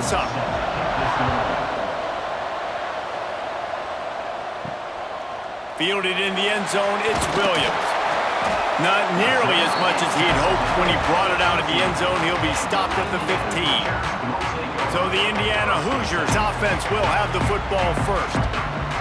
us up. Fielded in the end zone, it's Williams. Not nearly as much as he had hoped when he brought it out of the end zone. He'll be stopped at the 15. So the Indiana Hoosiers offense will have the football first.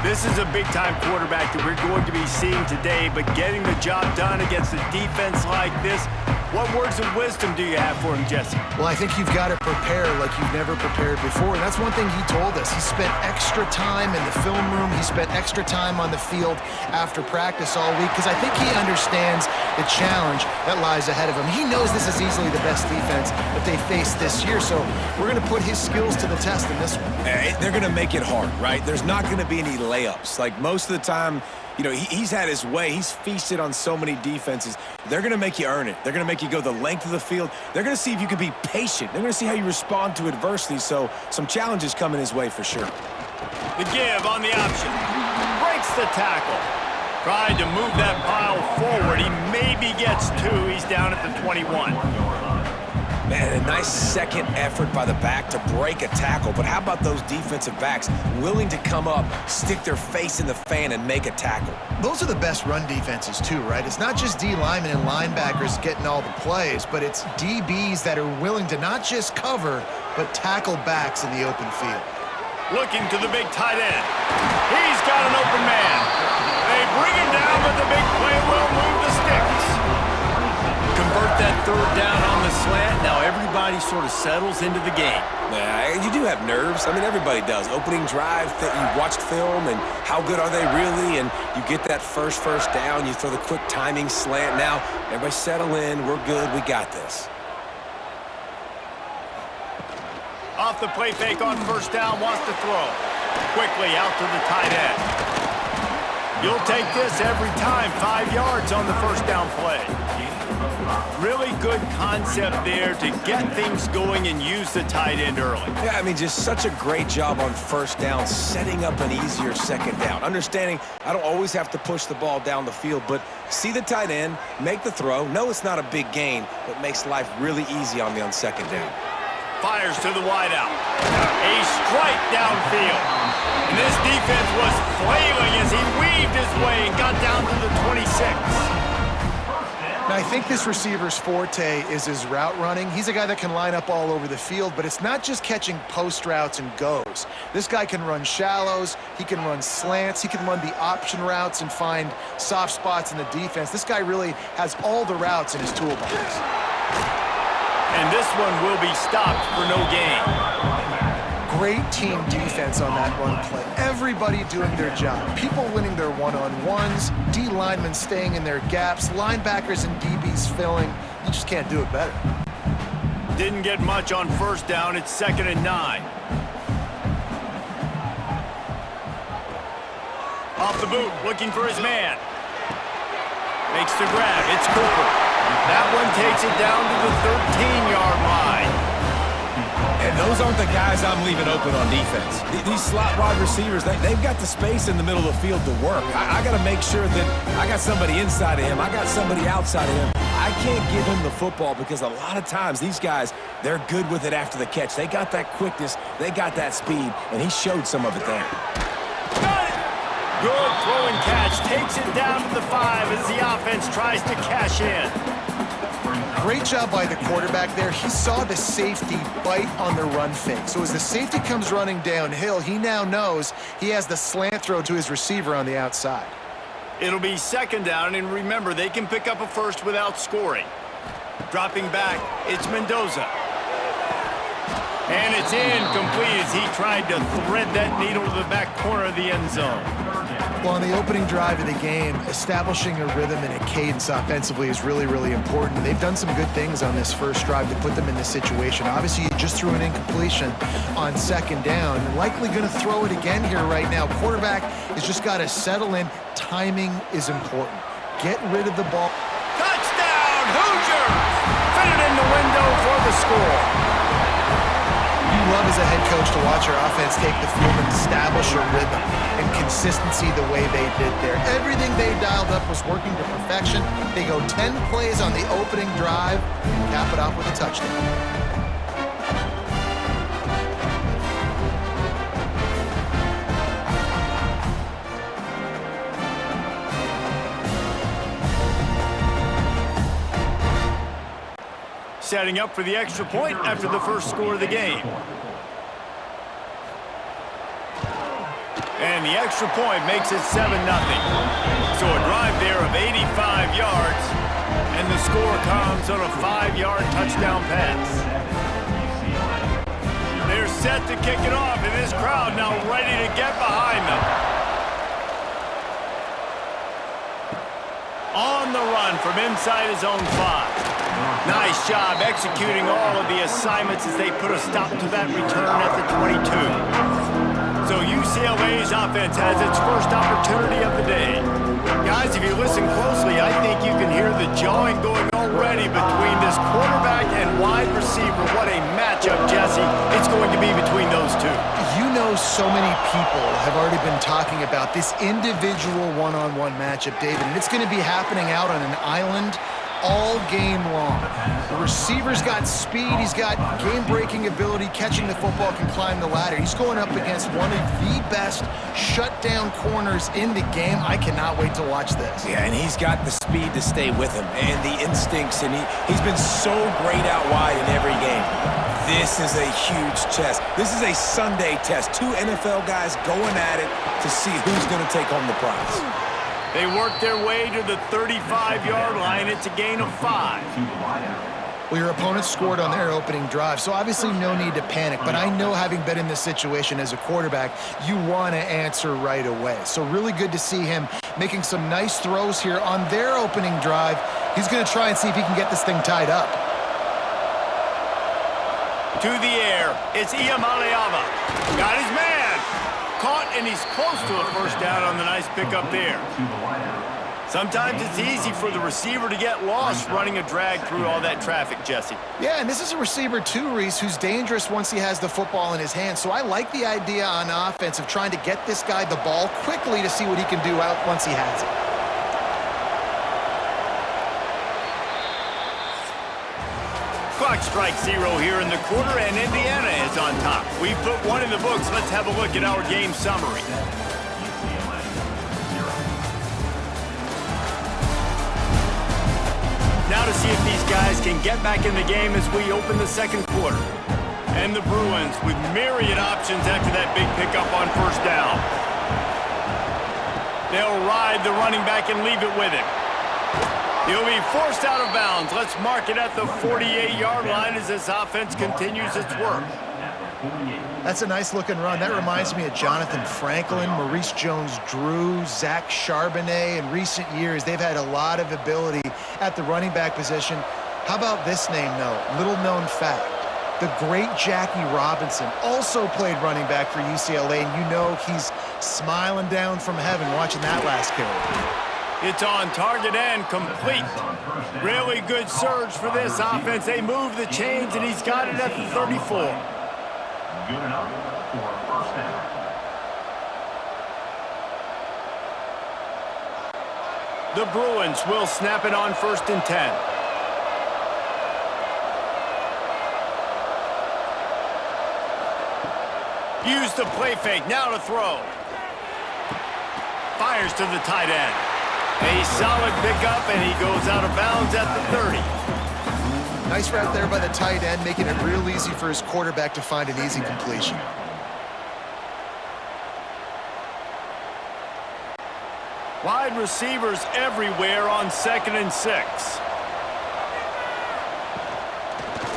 This is a big-time quarterback that we're going to be seeing today, but getting the job done against a defense like this, what words of wisdom do you have for him, Jesse? Well, I think you've got to prepare like you've never prepared before. And that's one thing he told us. He spent extra time in the film room. He spent extra time on the field after practice all week because I think he understands the challenge that lies ahead of him. He knows this is easily the best defense that they faced this year, so we're going to put his skills to the test in this one. They're going to make it hard, right? There's not going to be any layups. Like most of the time, you know, he's had his way. He's feasted on so many defenses. They're going to make you earn it. They're going to make you go the length of the field. They're going to see if you can be patient. They're going to see how you respond to adversity. So some challenges coming his way for sure. The give on the option. Breaks the tackle. Tried to move that pile forward. He maybe gets two. He's down at the 21. Man, a nice second effort by the back to break a tackle. But how about those defensive backs willing to come up, stick their face in the fan, and make a tackle? Those are the best run defenses too, right? It's not just D linemen and linebackers getting all the plays, but it's DBs that are willing to not just cover, but tackle backs in the open field. Looking to the big tight end. He's got an open man. They bring him down, but the big play will move the sticks. Convert that third down on the slant. Now everybody sort of settles into the game. Yeah, you do have nerves. I mean, everybody does. Opening drive, you watched film, and how good are they really? And you get that first down. You throw the quick timing slant. Now, everybody settle in. We're good. We got this. Off the play fake on first down, wants to throw. Quickly out to the tight end. You'll take this every time. 5 yards on the first down play. Really good concept there to get things going and use the tight end early. Yeah, I mean, just such a great job on first down, setting up an easier second down. Understanding I don't always have to push the ball down the field, but see the tight end, make the throw. No, it's not a big gain, but makes life really easy on me on second down. Fires to the wideout. A strike downfield. And this defense was flailing as he weaved his way and got down to the 26. Now, I think this receiver's forte is his route running. He's a guy that can line up all over the field, but it's not just catching post routes and goes. This guy can run shallows, he can run slants, he can run the option routes and find soft spots in the defense. This guy really has all the routes in his toolbox. And this one will be stopped for no gain. Great team defense on that run play. Everybody doing their job. People winning their one-on-ones, D linemen staying in their gaps, linebackers and DBs filling. You just can't do it better. Didn't get much on first down. It's 2nd and 9. Off the boot, looking for his man. Makes the grab. It's Cooper. That one takes it down to the 13-yard line. And those aren't the guys I'm leaving open on defense. These slot wide receivers, they've got the space in the middle of the field to work. I got to make sure that I got somebody inside of him. I got somebody outside of him. I can't give him the football because a lot of times these guys, they're good with it after the catch. They got that quickness. They got that speed, and he showed some of it there. Got it! Good throw and catch. Takes it down to the 5 as the offense tries to cash in. Great job by the quarterback there. He saw the safety bite on the run fake. So as the safety comes running downhill, he now knows he has the slant throw to his receiver on the outside. It'll be 2nd down, and remember, they can pick up a first without scoring. Dropping back, it's Mendoza. And it's incomplete as he tried to thread that needle to the back corner of the end zone. Well, on the opening drive of the game, establishing a rhythm and a cadence offensively is really, really important. They've done some good things on this first drive to put them in this situation. Obviously, you just threw an incompletion on 2nd down. You're likely going to throw it again here right now. Quarterback has just got to settle in. Timing is important. Get rid of the ball. Touchdown, Hoosiers! Fit it in the window for the score. You love as a head coach to watch your offense take the field and establish a rhythm and consistency the way they did there. Everything they dialed up was working to perfection. They go 10 plays on the opening drive and cap it off with a touchdown. setting up for the extra point after the first score of the game. And the extra point makes it 7-0. So a drive there of 85 yards, and the score comes on a 5-yard touchdown pass. They're set to kick it off, and this crowd now ready to get behind them. On the run from inside his own 5. Nice job executing all of the assignments as they put a stop to that return at the 22. So UCLA's offense has its first opportunity of the day. Guys, if you listen closely, I think you can hear the jawing going already between this quarterback and wide receiver. What a matchup, Jesse, it's going to be between those two. You know, so many people have already been talking about this individual one-on-one matchup, David, and it's going to be happening out on an island all game long. The receiver's got speed, he's got game-breaking ability, catching the football, can climb the ladder. He's going up against one of the best shutdown corners in the game. I cannot wait to watch this. Yeah, and he's got the speed to stay with him and the instincts, and he's been so great out wide in every game. This is a huge test. This is a Sunday test. 2 NFL guys going at it to see who's going to take home the prize. They work their way to the 35-yard line. It's a gain of 5. Well, your opponent scored on their opening drive, so obviously no need to panic. But I know, having been in this situation as a quarterback, you want to answer right away. So really good to see him making some nice throws here on their opening drive. He's going to try and see if he can get this thing tied up. To the air, it's Iamaleava. Got his man. Caught, and he's close to a first down on the nice pickup there. Sometimes it's easy for the receiver to get lost running a drag through all that traffic, Jesse. Yeah, and this is a receiver too, Reese, who's dangerous once he has the football in his hands. So I like the idea on offense of trying to get this guy the ball quickly to see what he can do out once he has it. Clock strikes 0 here in the quarter, and Indiana is on top. We've put 1 in the books. Let's have a look at our game summary. Now to see if these guys can get back in the game as we open the second quarter. And the Bruins with myriad options after that big pickup on first down. They'll ride the running back and leave it with him. He'll be forced out of bounds. Let's mark it at the 48-yard line as this offense continues its work. That's a nice-looking run. That reminds me of Jonathan Franklin, Maurice Jones-Drew, Zach Charbonnet. In recent years, they've had a lot of ability at the running back position. How about this name, though? Little-known fact. The great Jackie Robinson also played running back for UCLA, and you know he's smiling down from heaven watching that last carry. It's on target and complete. Really good surge for this offense. They move the chains, and he's got it at the 34. Good enough for a first down. The Bruins will snap it on 1st and 10. Use the play fake. Now to throw. Fires to the tight end. A solid pickup, and he goes out of bounds at the 30. Nice route there by the tight end, making it real easy for his quarterback to find an easy completion. Wide receivers everywhere on 2nd and 6.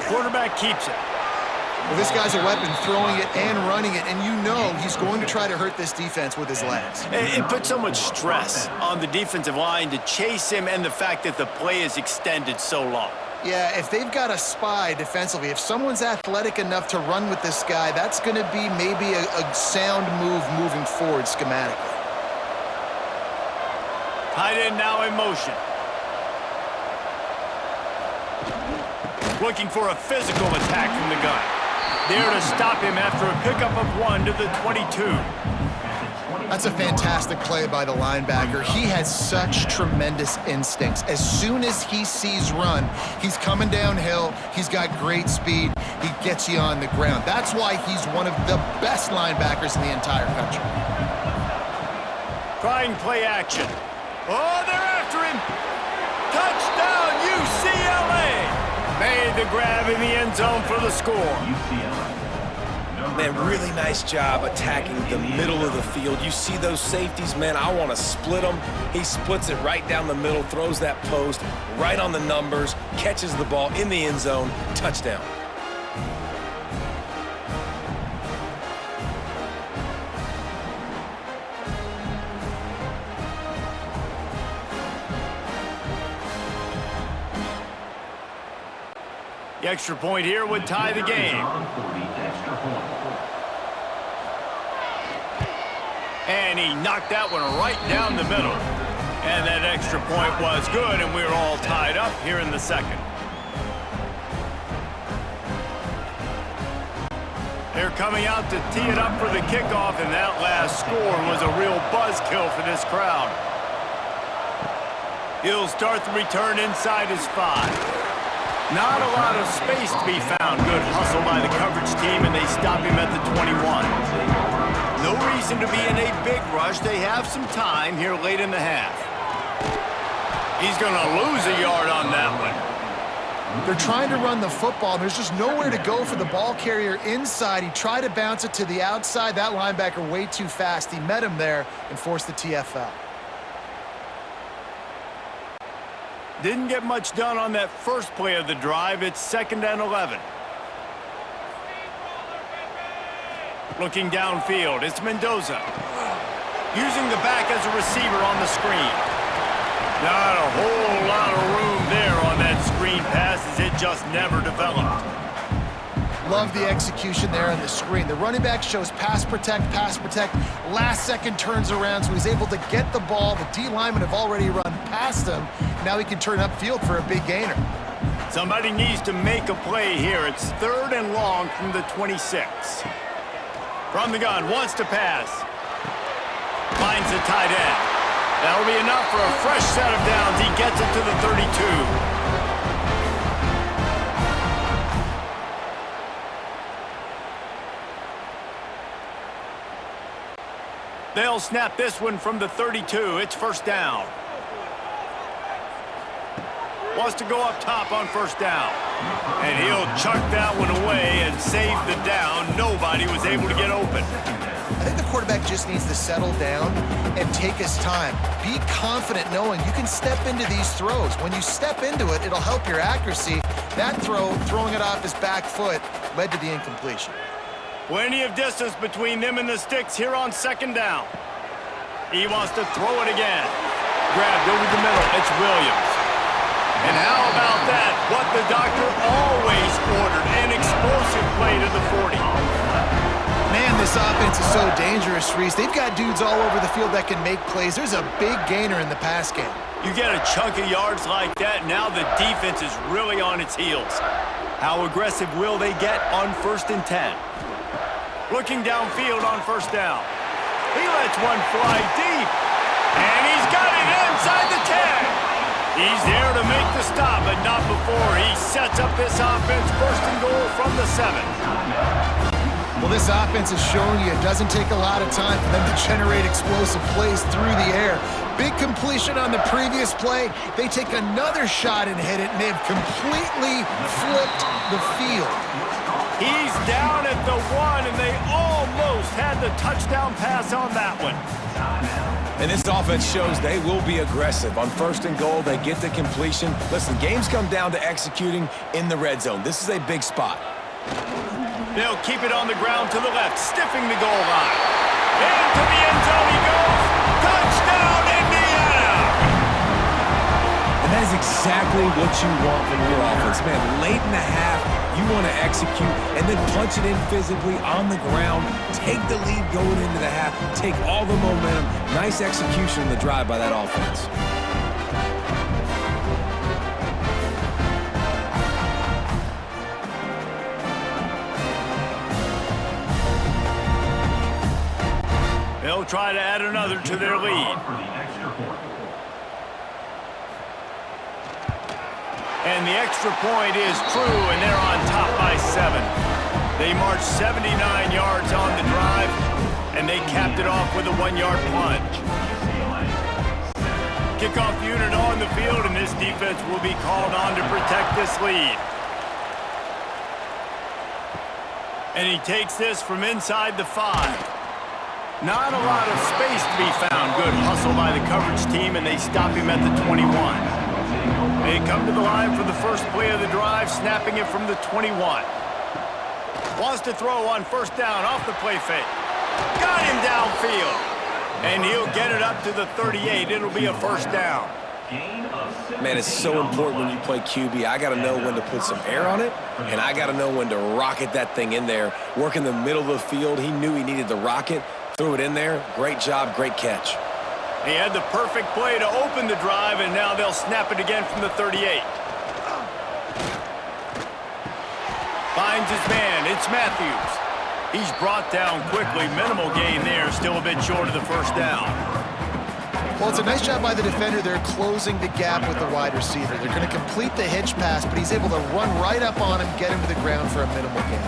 Quarterback keeps it. Well, this guy's a weapon, throwing it and running it, and you know he's going to try to hurt this defense with his legs. It puts so much stress on the defensive line to chase him, and the fact that the play is extended so long. Yeah, if they've got a spy defensively, if someone's athletic enough to run with this guy, that's going to be maybe a sound move moving forward schematically. Tight end now in motion. Looking for a physical attack from the gun. There to stop him after a pickup of 1 to the 22. That's a fantastic play by the linebacker. He has such tremendous instincts. As soon as he sees run, he's coming downhill. He's got great speed. He gets you on the ground. That's why he's one of the best linebackers in the entire country. Trying play action. Oh, they're after him. Touchdown, UCLA. Made the grab in the end zone for the score. UCLA. Man, really nice job attacking the middle of the field. You see those safeties, man, I want to split them. He splits it right down the middle, throws that post, right on the numbers, catches the ball in the end zone, touchdown. The extra point here would tie the game. And he knocked that one right down the middle. And that extra point was good, and we're all tied up here in the second. They're coming out to tee it up for the kickoff, and that last score was a real buzzkill for this crowd. He'll start the return inside his 5. Not a lot of space to be found. Good hustle by the coverage team, and they stop him at the 21. No reason to be in a big rush. They have some time here late in the half. He's going to lose a yard on that one. They're trying to run the football. There's just nowhere to go for the ball carrier inside. He tried to bounce it to the outside. That linebacker way too fast. He met him there and forced the TFL. Didn't get much done on that first play of the drive. It's 2nd and 11. Looking downfield, it's Mendoza. Using the back as a receiver on the screen. Not a whole lot of room there on that screen pass as it just never developed. Love the execution there on the screen. The running back shows pass protect, last second turns around, so he's able to get the ball. The D linemen have already run past him. Now he can turn upfield for a big gainer. Somebody needs to make a play here. It's 3rd and long from the 26. From the gun, wants to pass. Finds the tight end. That'll be enough for a fresh set of downs. He gets it to the 32. They'll snap this one from the 32. It's 1st down. Wants to go up top on 1st down. And he'll chuck that one away and save the down. Nobody was able to get open. I think the quarterback just needs to settle down and take his time. Be confident knowing you can step into these throws. When you step into it, it'll help your accuracy. That throw, throwing it off his back foot, led to the incompletion. Plenty of distance between them and the sticks here on 2nd down. He wants to throw it again. Grabbed over the middle. It's Williams. And how about that? What the doctor always ordered. An explosive play to the 40. Man, this offense is so dangerous, Reese. They've got dudes all over the field that can make plays. There's a big gainer in the pass game. You get a chunk of yards like that, now the defense is really on its heels. How aggressive will they get on 1st and 10? Looking downfield on 1st down. He lets one fly deep. And he's got it inside the 10. He's there to make the stop, but not before he sets up this offense 1st and goal from the 7. Well, this offense is showing you it doesn't take a lot of time for them to generate explosive plays through the air. Big completion on the previous play. They take another shot and hit it, and they've completely flipped the field. He's down at the 1, and they almost had the touchdown pass on that one. And this offense shows they will be aggressive. On 1st and goal, they get the completion. Listen, games come down to executing in the red zone. This is a big spot. They'll keep it on the ground to the left, stiffing the goal line. Into the end zone he goes. Touchdown, Indiana! And that is exactly what you want from your offense, man. Late in the half, you want to execute and then punch it in physically on the ground. Take the lead going into the half. Take all the momentum. Nice execution on the drive by that offense. They'll try to add another to their lead. And the extra point is true, and they're on top by 7. They marched 79 yards on the drive, and they capped it off with a 1-yard plunge. Kickoff unit on the field, and this defense will be called on to protect this lead. And he takes this from inside the 5. Not a lot of space to be found. Good hustle by the coverage team, and they stop him at the 21. They come to the line for the first play of the drive, snapping it from the 21. Wants to throw on first down off the play fake. Got him downfield. And he'll get it up to the 38. It'll be a first down. Man, it's so important when you play QB. I got to know when to put some air on it, and I got to know when to rocket that thing in there. Work in the middle of the field. He knew he needed to rocket, threw it in there. Great job, great catch. He had the perfect play to open the drive, and now they'll snap it again from the 38. Finds his man. It's Matthews. He's brought down quickly. Minimal gain there. Still a bit short of the first down. Well, it's a nice job by the defender. They're closing the gap with the wide receiver. They're going to complete the hitch pass, but he's able to run right up on him, get him to the ground for a minimal gain.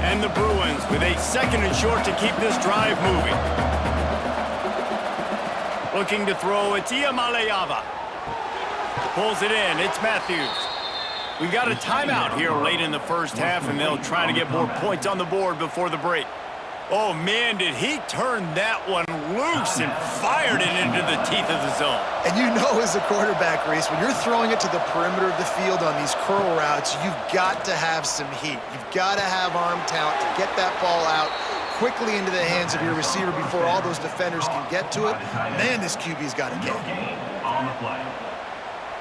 And the Bruins with a 2nd and short to keep this drive moving. Looking to throw, it's Iamaleava. Pulls it in, it's Matthews. We've got a timeout here late in the first half, and they'll try to get more points on the board before the break. Oh, man, did he turn that one loose and fired it into the teeth of the zone. And you know as a quarterback, Reese, when you're throwing it to the perimeter of the field on these curl routes, you've got to have some heat. You've got to have arm talent to get that ball out quickly into the hands of your receiver before all those defenders can get to it. Man, this QB's got a game. On the play.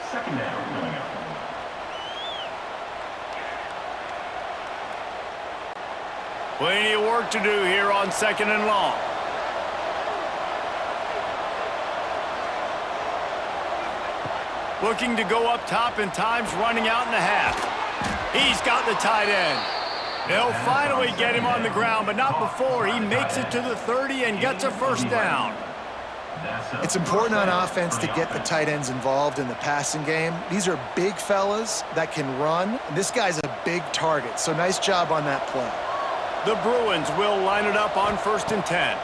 Second down coming up. Plenty of work to do here on 2nd and long. Looking to go up top, and time's running out in the half. He's got the tight end. They'll finally get him on the ground, but not before he makes it to the 30 and gets a first down. It's important on offense to get the tight ends involved in the passing game. These are big fellas that can run. This guy's a big target, so nice job on that play. The Bruins will line it up on 1st and 10.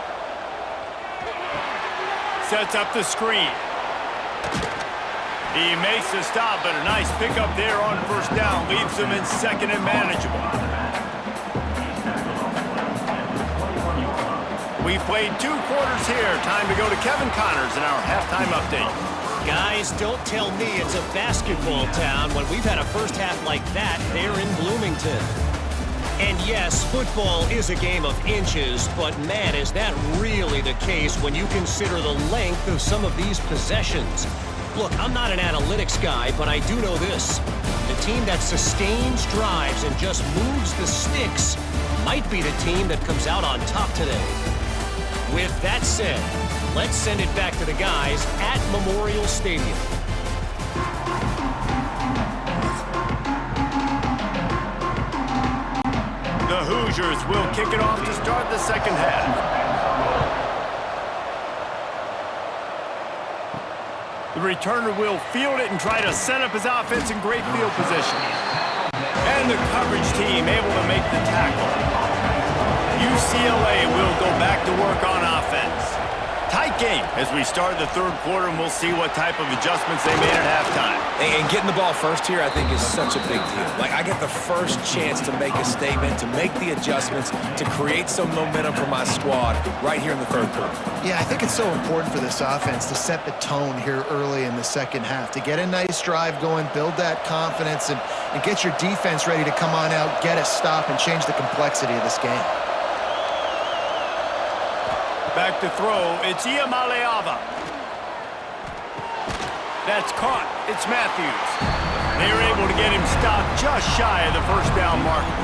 Sets up the screen. He makes the stop, but a nice pickup there on first down. Leaves him in 2nd and manageable. We've played 2 quarters here. Time to go to Kevin Connors in our halftime update. Guys, don't tell me it's a basketball town when we've had a first half like that there in Bloomington. And yes, football is a game of inches, but man, is that really the case when you consider the length of some of these possessions. Look, I'm not an analytics guy, but I do know this. The team that sustains drives and just moves the sticks might be the team that comes out on top today. With that said, let's send it back to the guys at Memorial Stadium. The Hoosiers will kick it off to start the second half. The returner will field it and try to set up his offense in great field position. And the coverage team able to make the tackle. UCLA will go back to work on offense. Tight game as we start the 3rd quarter, and we'll see what type of adjustments they made at halftime. And getting the ball first here, I think, is such a big deal. Like, I get the first chance to make a statement, to make the adjustments, to create some momentum for my squad right here in the 3rd quarter. Yeah, I think it's so important for this offense to set the tone here early in the second half, to get a nice drive going, build that confidence, and get your defense ready to come on out, get a stop, and change the complexity of this game. Back to throw, it's Iamaleava. That's caught, it's Matthews. They're able to get him stopped just shy of the first down marker.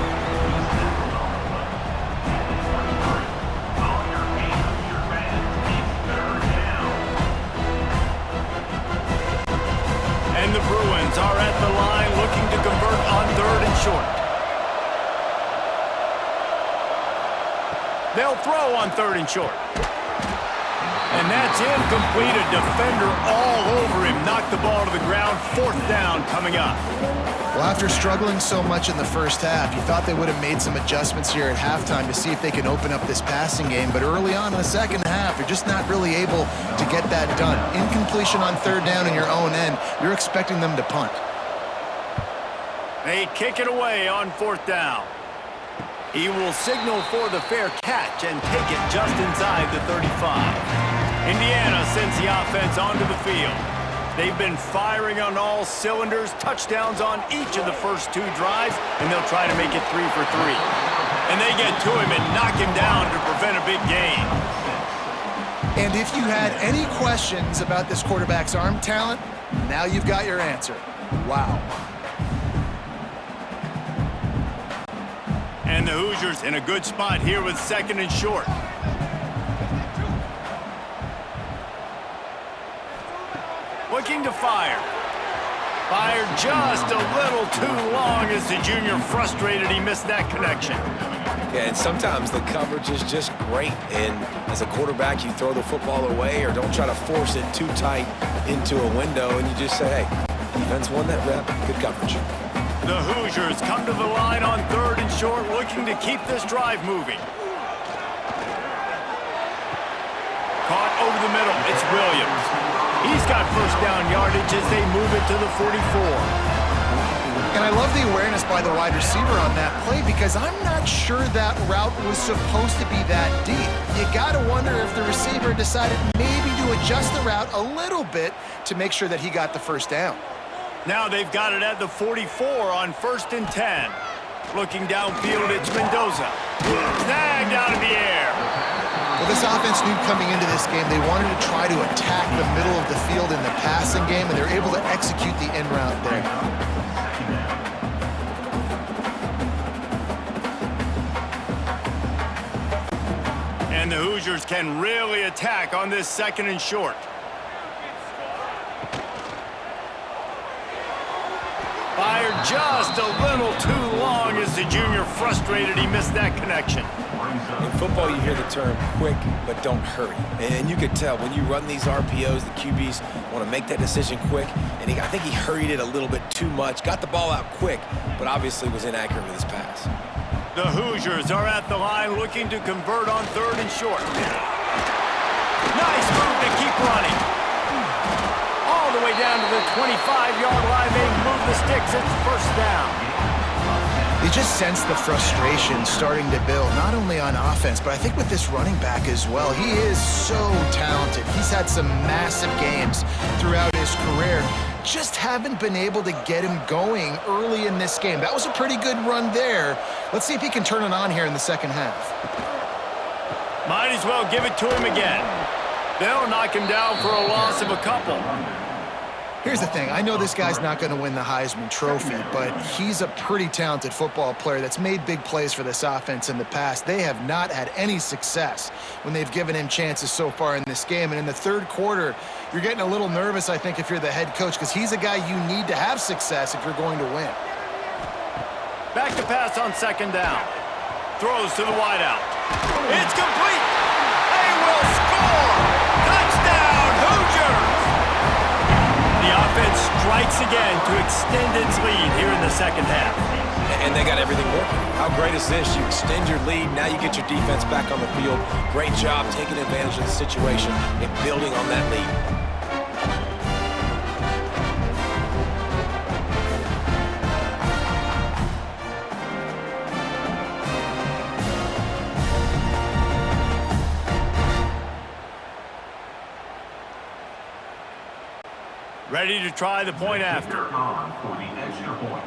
And the Bruins are at the line looking to convert on 3rd and short. They'll throw on 3rd and short. And that's incomplete. A defender all over him. Knocked the ball to the ground. 4th down coming up. Well, after struggling so much in the first half, you thought they would have made some adjustments here at halftime to see if they can open up this passing game. But early on in the second half, you're just not really able to get that done. Incompletion on 3rd down in your own end. You're expecting them to punt. They kick it away on 4th down. He will signal for the fair catch and take it just inside the 35. Indiana sends the offense onto the field. They've been firing on all cylinders, touchdowns on each of the first 2 drives, and they'll try to make it 3 for 3. And they get to him and knock him down to prevent a big gain. And if you had any questions about this quarterback's arm talent, now you've got your answer. Wow. And the Hoosiers in a good spot here with 2nd and short. Looking to fire. Fired just a little too long as the junior frustrated he missed that connection. Yeah, and sometimes the coverage is just great. And as a quarterback, you throw the football away or don't try to force it too tight into a window, and you just say, hey, defense won that rep, good coverage. The Hoosiers come to the line on 3rd and short, looking to keep this drive moving. Caught over the middle, it's Williams. He's got first down yardage as they move it to the 44. And I love the awareness by the wide receiver on that play because I'm not sure that route was supposed to be that deep. You got to wonder if the receiver decided maybe to adjust the route a little bit to make sure that he got the first down. Now they've got it at the 44 on 1st and 10. Looking downfield, it's Mendoza. Snagged out of the air. Well, this offense knew coming into this game they wanted to try to attack the middle of the field in the passing game, and they're able to execute the end route there. And the Hoosiers can really attack on this 2nd and short. Fired just a little too long as the junior frustrated he missed that connection. In football, you hear the term quick, but don't hurry. And you could tell when you run these RPOs, the QBs want to make that decision quick. And I think he hurried it a little bit too much, got the ball out quick, but obviously was inaccurate with his pass. The Hoosiers are at the line looking to convert on 3rd and short. Nice move to keep running. All the way down to the 25-yard line. They move the sticks. It's first down. You just sense the frustration starting to build, not only on offense, but I think with this running back as well. He is so talented. He's had some massive games throughout his career. Just haven't been able to get him going early in this game. That was a pretty good run there. Let's see if he can turn it on here in the 2nd half. Might as well give it to him again. They'll knock him down for a loss of a couple. Here's the thing. I know this guy's not going to win the Heisman Trophy, but he's a pretty talented football player that's made big plays for this offense in the past. They have not had any success when they've given him chances so far in this game. And in the 3rd quarter, you're getting a little nervous, I think, if you're the head coach, because he's a guy you need to have success if you're going to win. Back to pass on 2nd down. Throws to the wideout. It's complete. They will score. Touchdown, Hoosiers. The offense strikes again to extend its lead here in the 2nd half. And they got everything working. How great is this? You extend your lead, now you get your defense back on the field. Great job taking advantage of the situation and building on that lead. Ready to try the point after. For the extra point.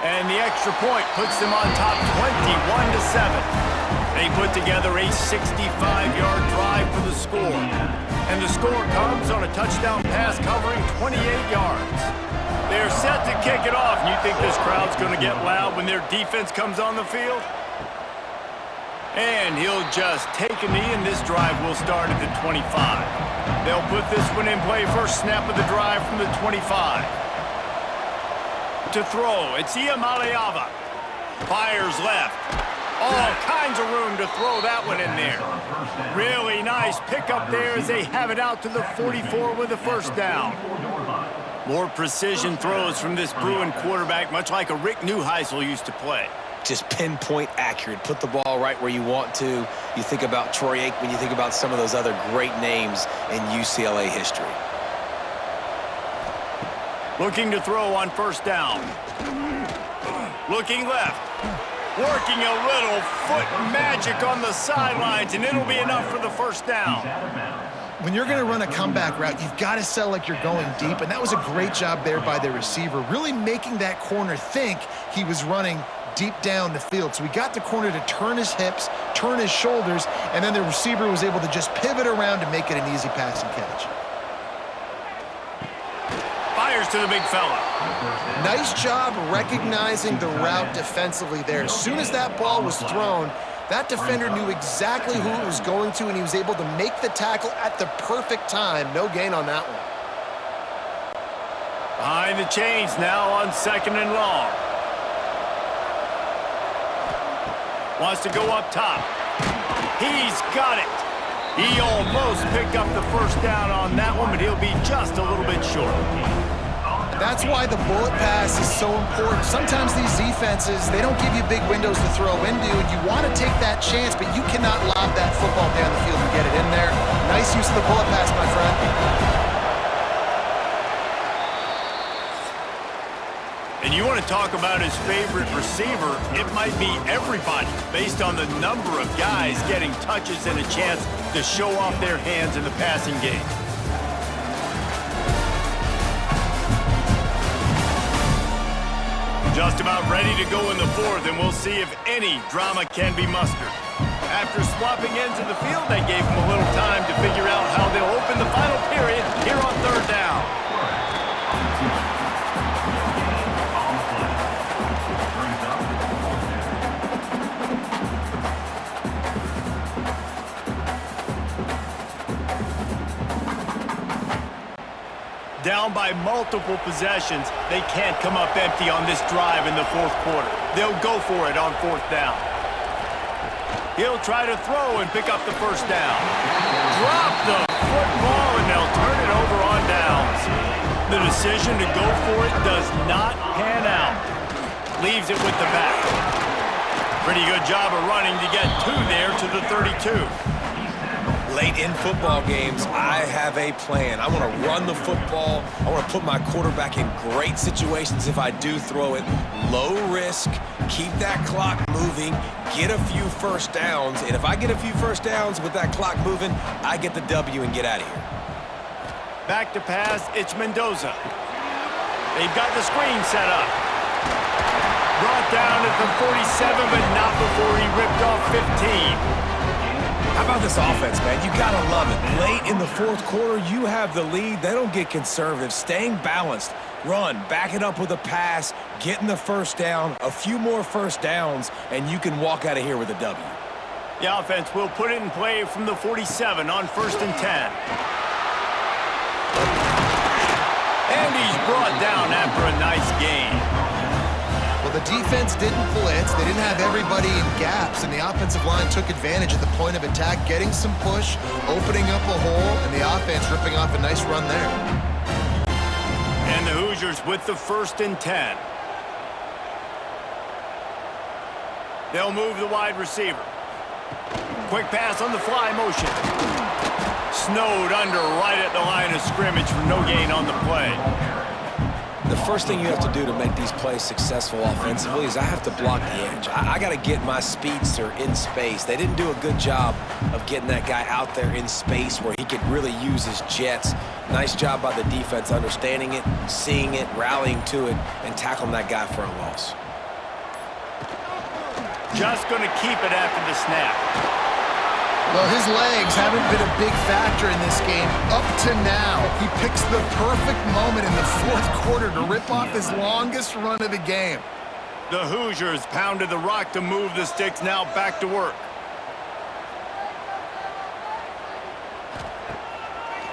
And the extra point puts them on top 21-7. They put together a 65-yard drive for the score. And the score comes on a touchdown pass covering 28 yards. They're set to kick it off. And you think this crowd's going to get loud when their defense comes on the field? And he'll just take a knee, and this drive will start at the 25. They'll put this one in play first snap of the drive from the 25. To throw, it's Iamaleava. Fires left. All kinds of room to throw that one in there. Really nice pickup there as they have it out to the 44 with a first down. More precision throws from this Bruin quarterback, much like a Rick Neuheisel used to play. Just pinpoint accurate. Put the ball right where you want to. You think about Troy Aikman, you think about some of those other great names in UCLA history. Looking to throw on first down. Looking left. Working a little foot magic on the sidelines, and it'll be enough for the first down. When you're going to run a comeback route, you've got to sell like you're going deep, and that was a great job there by the receiver, really making that corner think he was running deep down the field. So we got the corner to turn his hips, turn his shoulders, and then the receiver was able to just pivot around to make it an easy pass and catch. Fires to the big fella. Nice job recognizing the route defensively there. As soon as that ball was thrown, that defender knew exactly who it was going to, and he was able to make the tackle at the perfect time. No gain on that one. Behind the chains now on 2nd and long. Wants to go up top. He's got it. He almost picked up the first down on that one, but he'll be just a little bit short. That's why the bullet pass is so important. Sometimes these defenses, they don't give you big windows to throw into, and you want to take that chance, but you cannot lob that football down the field and get it in there. Nice use of the bullet pass, my friend. And you want to talk about his favorite receiver, it might be everybody, based on the number of guys getting touches and a chance to show off their hands in the passing game. Just about ready to go in the fourth, and we'll see if any drama can be mustered. After swapping ends of the field, they gave him a little time to figure out how they'll open the final period here on 3rd down. Down by multiple possessions, they can't come up empty on this drive in the 4th quarter. They'll go for it on 4th down. He'll try to throw and pick up the first down. Drop the football, and they'll turn it over on downs. The decision to go for it does not pan out. Leaves it with the back. Pretty good job of running to get 2 there to the 32. Late in football games, I have a plan. I want to run the football. I want to put my quarterback in great situations if I do throw it. Low risk, keep that clock moving, get a few first downs. And if I get a few first downs with that clock moving, I get the W and get out of here. Back to pass, it's Mendoza. They've got the screen set up. Brought down at the 47, but not before he ripped off 15. How about this offense, man? You gotta love it. Late in the 4th quarter, you have the lead. They don't get conservative. Staying balanced. Run, back it up with a pass, getting the first down, a few more first downs, and you can walk out of here with a W. The offense will put it in play from the 47 on 1st and 10. And he's brought down after a nice gain. Well, the defense didn't blitz. They didn't have everybody in gaps, and the offensive line took advantage at the point of attack, getting some push, opening up a hole, and the offense ripping off a nice run there. And the Hoosiers with the 1st and 10. They'll move the wide receiver. Quick pass on the fly motion. Snowed under right at the line of scrimmage for no gain on the play. The first thing you have to do to make these plays successful offensively is I have to block the edge. I got to get my speedster in space. They didn't do a good job of getting that guy out there in space where he could really use his jets. Nice job by the defense understanding it, seeing it, rallying to it, and tackling that guy for a loss. Just going to keep it after the snap. Well, his legs haven't been a big factor in this game up to now. He picks the perfect moment in the 4th quarter to rip off his longest run of the game. The Hoosiers pounded the rock to move the sticks, now back to work.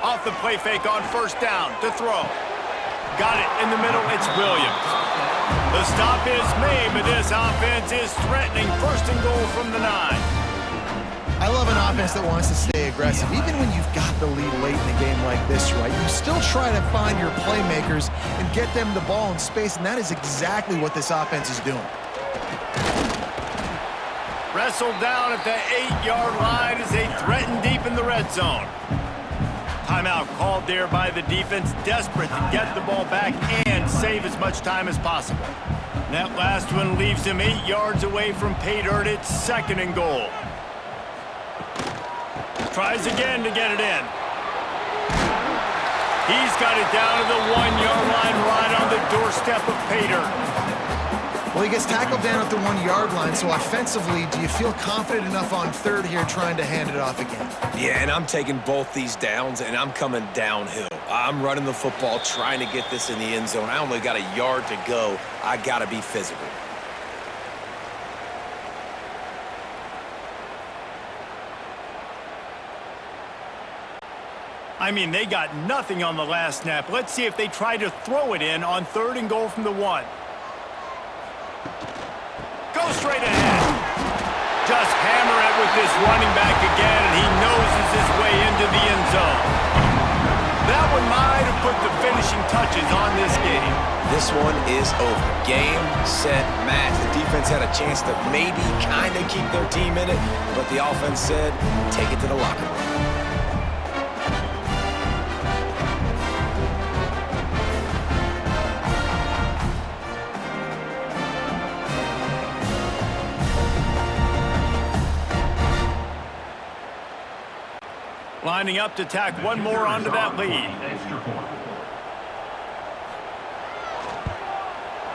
Off the play fake on 1st down to throw. Got it in the middle, it's Williams. The stop is made, but this offense is threatening 1st and goal from the 9. I love an offense that wants to stay aggressive. Even when you've got the lead late in the game like this, right, you still try to find your playmakers and get them the ball in space, and that is exactly what this offense is doing. Wrestled down at the 8-yard line as they threaten deep in the red zone. Timeout called there by the defense, desperate to get the ball back and save as much time as possible. That last one leaves him 8 yards away from pay dirt. It's 2nd and goal. Tries again to get it in. He's got it down to the 1-yard line right on the doorstep of pay dirt. Well, he gets tackled down at the 1-yard line, so offensively, do you feel confident enough on 3rd here trying to hand it off again? Yeah, and I'm taking both these downs, and I'm coming downhill. I'm running the football, trying to get this in the end zone. I only got a yard to go. I got to be physical. I mean, they got nothing on the last snap. Let's see if they try to throw it in on 3rd and goal from the 1. Go straight ahead. Just hammer it with this running back again, and he noses his way into the end zone. That one might have put the finishing touches on this game. This one is over. Game, set, match. The defense had a chance to maybe kind of keep their team in it, but the offense said, take it to the locker room. Lining up to tack one more onto that lead.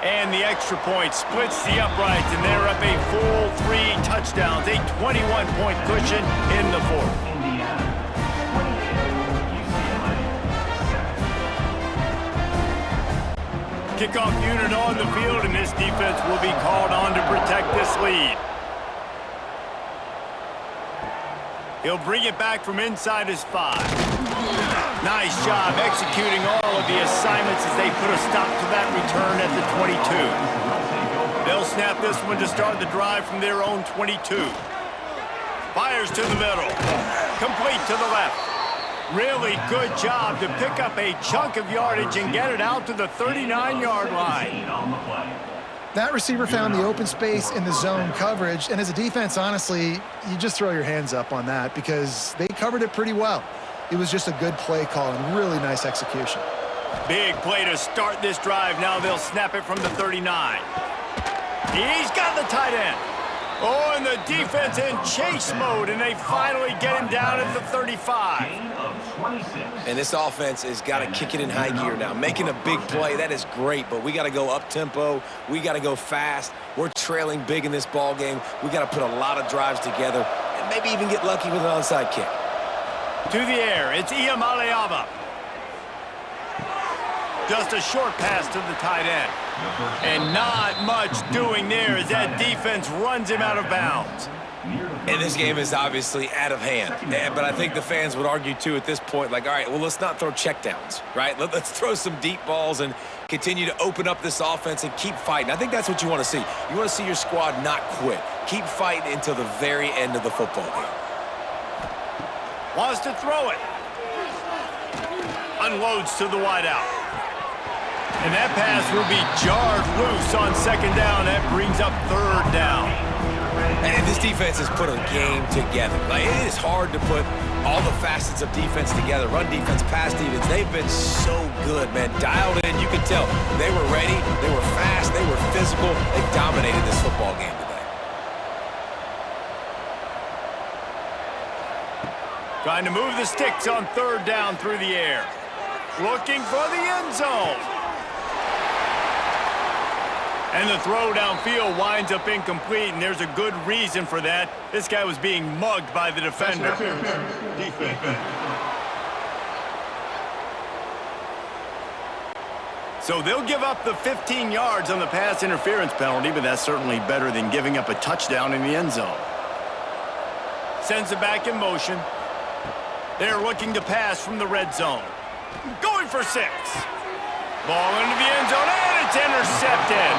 And the extra point splits the uprights, and they're up a full 3 touchdowns, a 21-point cushion in the 4th. Kickoff unit on the field, and this defense will be called on to protect this lead. He'll bring it back from inside his 5. Nice job executing all of the assignments as they put a stop to that return at the 22. They'll snap this one to start the drive from their own 22. Fires to the middle. Complete to the left. Really good job to pick up a chunk of yardage and get it out to the 39-yard line. That receiver found the open space in the zone coverage, and as a defense, honestly, you just throw your hands up on that because they covered it pretty well. It was just a good play call and really nice execution. Big play to start this drive. Now they'll snap it from the 39. He's got the tight end. Oh, and the defense in chase mode, and they finally get him down at the 35. And this offense has got to kick it in high gear now. Making a big play, that is great, but we got to go up-tempo. We got to go fast. We're trailing big in this ball game. We got to put a lot of drives together and maybe even get lucky with an onside kick. To the air, it's Iamaleava. Just a short pass to the tight end. And not much doing there as that defense runs him out of bounds. And this game is obviously out of hand. But I think the fans would argue, too, at this point, like, all right, well, let's not throw checkdowns, right? Let's throw some deep balls and continue to open up this offense and keep fighting. I think that's what you want to see. You want to see your squad not quit. Keep fighting until the very end of the football game. Wants to throw it. Unloads to the wideout. And that pass will be jarred loose on 2nd down. That brings up 3rd down. And this defense has put a game together. Like, it is hard to put all the facets of defense together. Run defense, pass defense. They've been so good, man. Dialed in. You could tell they were ready. They were fast. They were physical. They dominated this football game today. Trying to move the sticks on 3rd down through the air. Looking for the end zone. And the throw downfield winds up incomplete, and there's a good reason for that. This guy was being mugged by the defender. So they'll give up the 15 yards on the pass interference penalty, but that's certainly better than giving up a touchdown in the end zone. Sends it back in motion. They're looking to pass from the red zone. Going for 6. Ball into the end zone, and it's intercepted.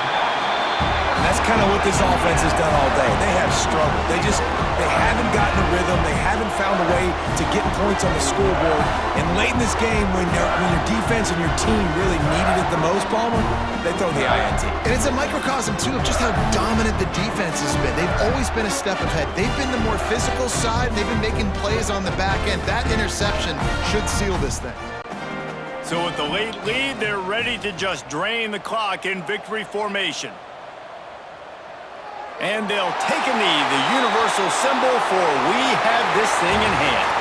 And that's kind of what this offense has done all day. They have struggled. They haven't gotten a rhythm. They haven't found a way to get points on the scoreboard. And late in this game, when your defense and your team really needed it the most, Palmer, they throw the INT. And it's a microcosm, too, of just how dominant the defense has been. They've always been a step ahead. They've been the more physical side, and they've been making plays on the back end. That interception should seal this thing. So with the late lead, they're ready to just drain the clock in victory formation. And they'll take a knee, the universal symbol for we have this thing in hand.